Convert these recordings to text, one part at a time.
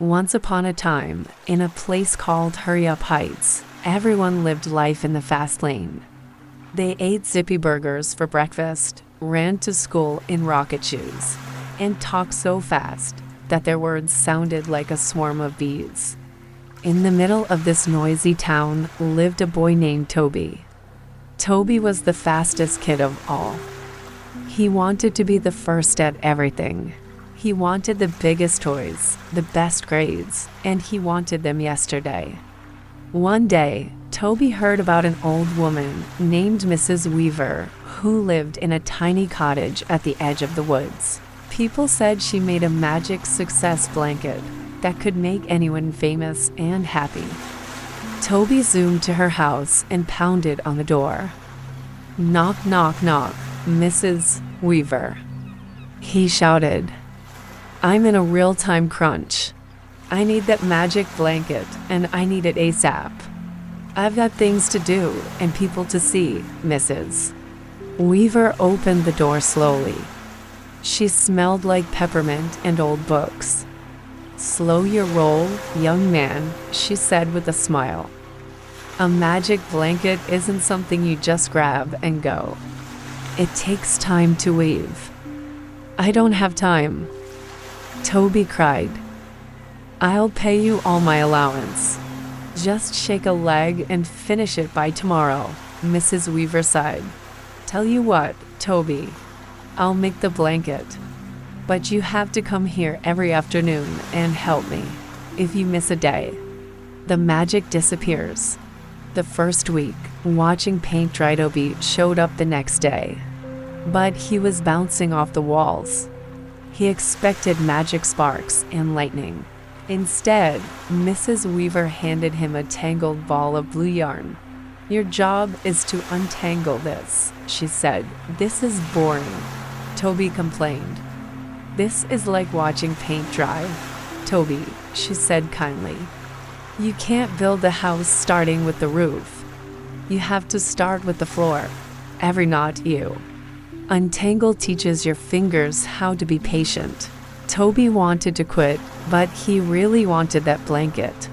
Once upon a time, in a place called Hurry Up Heights, everyone lived life in the fast lane. They ate zippy burgers for breakfast, ran to school in rocket shoes, and talked so fast that their words sounded like a swarm of bees. In the middle of this noisy town lived a boy named Toby. Toby was the fastest kid of all. He wanted to be the first at everything. He wanted the biggest toys, the best grades, and he wanted them yesterday. One day, Toby heard about an old woman named Mrs. Weaver who lived in a tiny cottage at the edge of the woods. People said she made a magic success blanket that could make anyone famous and happy. Toby zoomed to her house and pounded on the door. "Knock, knock, knock, Mrs. Weaver," he shouted. "I'm in a real-time crunch. I need that magic blanket, and I need it ASAP. I've got things to do and people to see, Mrs." Weaver opened the door slowly. She smelled like peppermint and old books. "Slow your roll, young man," she said with a smile. "A magic blanket isn't something you just grab and go. It takes time to weave." "I don't have time," Toby cried. "I'll pay you all my allowance. Just shake a leg and finish it by tomorrow," Mrs. Weaver sighed. "Tell you what, Toby, I'll make the blanket. But you have to come here every afternoon and help me. If you miss a day, the magic disappears." The first week, watching paint dry, Toby showed up the next day. But he was bouncing off the walls. He expected magic sparks and lightning. Instead, Mrs. Weaver handed him a tangled ball of blue yarn. "Your job is to untangle this," she said. "This is boring," Toby complained. "This is like watching paint dry, Toby," she said kindly. "You can't build a house starting with the roof. You have to start with the floor. Every knot you untangle teaches your fingers how to be patient." Toby wanted to quit, but he really wanted that blanket.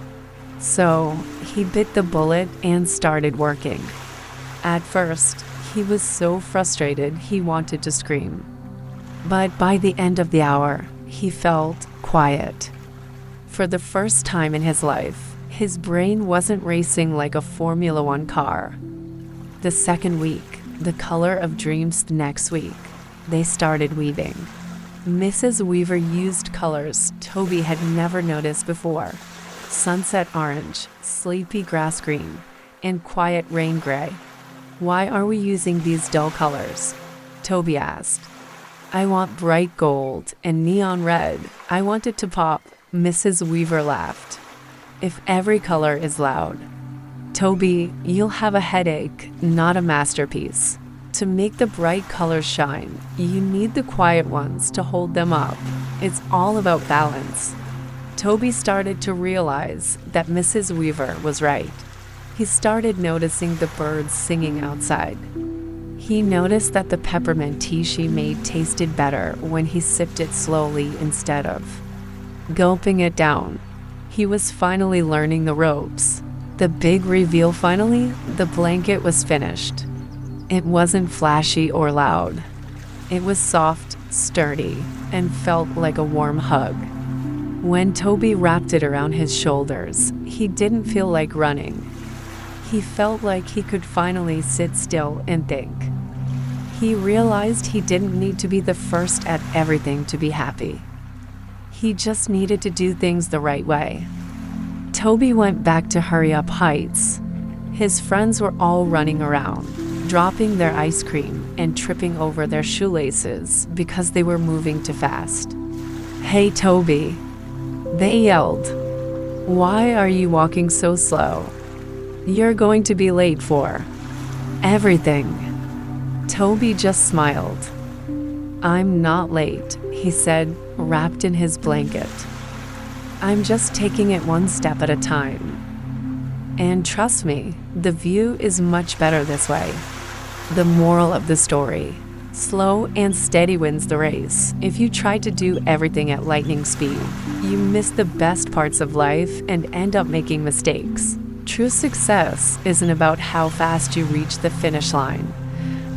So he bit the bullet and started working. At first, he was so frustrated he wanted to scream. But by the end of the hour, he felt quiet. For the first time in his life, his brain wasn't racing like a Formula One car. The second week, the color of dreams. The next week, they started weaving. Mrs. Weaver used colors Toby had never noticed before: sunset orange, sleepy grass green, and quiet rain gray. "Why are we using these dull colors?" Toby asked. "I want bright gold and neon red. I want it to pop," Mrs. Weaver laughed. "If every color is loud, Toby, you'll have a headache, not a masterpiece. To make the bright colors shine, you need the quiet ones to hold them up. It's all about balance." Toby started to realize that Mrs. Weaver was right. He started noticing the birds singing outside. He noticed that the peppermint tea she made tasted better when he sipped it slowly instead of gulping it down. He was finally learning the ropes. The big reveal: finally, the blanket was finished. It wasn't flashy or loud. It was soft, sturdy, and felt like a warm hug. When Toby wrapped it around his shoulders, he didn't feel like running. He felt like he could finally sit still and think. He realized he didn't need to be the first at everything to be happy. He just needed to do things the right way. Toby went back to Hurry Up Heights. His friends were all running around, dropping their ice cream and tripping over their shoelaces because they were moving too fast. "Hey, Toby," they yelled. "Why are you walking so slow? You're going to be late for everything." Toby just smiled. "I'm not late," he said, wrapped in his blanket. "I'm just taking it one step at a time. And trust me, the view is much better this way." The moral of the story: Slow and steady wins the race. If you try to do everything at lightning speed, you miss the best parts of life and end up making mistakes. True success isn't about how fast you reach the finish line,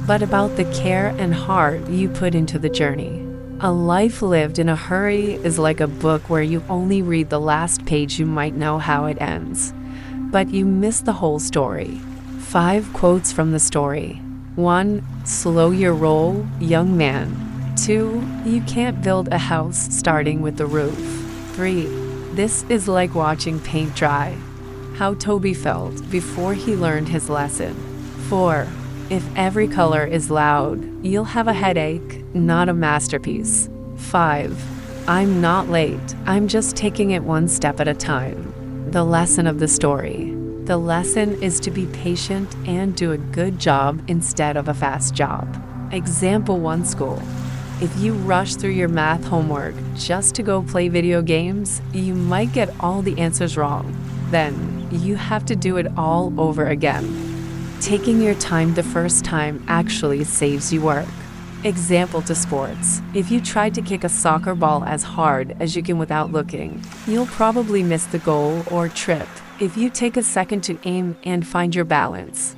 but about the care and heart you put into the journey. A life lived in a hurry is like a book where you only read the last page. You might know how it ends, but you miss the whole story. 5 quotes from the story. 1. Slow your roll, young man. 2. You can't build a house starting with the roof. 3. This is like watching paint dry. How Toby felt before he learned his lesson. 4. If every color is loud, you'll have a headache, not a masterpiece. 5. I'm not late, I'm just taking it one step at a time. The lesson of the story. The lesson is to be patient and do a good job instead of a fast job. Example 1 school. If you rush through your math homework just to go play video games, you might get all the answers wrong. Then, you have to do it all over again. Taking your time the first time actually saves you work. Example to sports. If you try to kick a soccer ball as hard as you can without looking, you'll probably miss the goal or trip. If you take a second to aim and find your balance,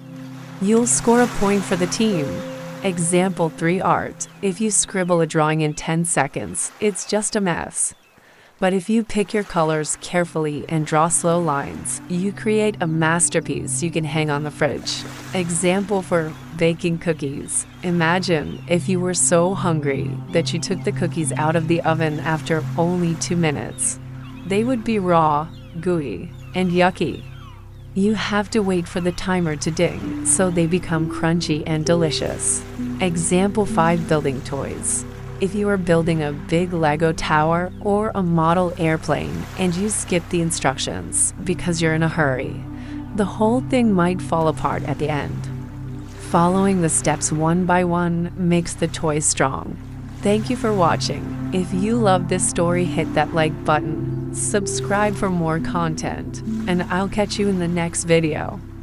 you'll score a point for the team. Example 3 art. If you scribble a drawing in 10 seconds, it's just a mess. But if you pick your colors carefully and draw slow lines, you create a masterpiece you can hang on the fridge. Example for baking cookies. Imagine if you were so hungry that you took the cookies out of the oven after only 2 minutes. They would be raw, gooey, and yucky. You have to wait for the timer to ding so they become crunchy and delicious. Example 5 building toys. If you are building a big Lego tower or a model airplane and you skip the instructions because you're in a hurry, the whole thing might fall apart at the end. Following the steps one by one makes the toy strong. Thank you for watching. If you love this story, hit that like button, subscribe for more content, and I'll catch you in the next video.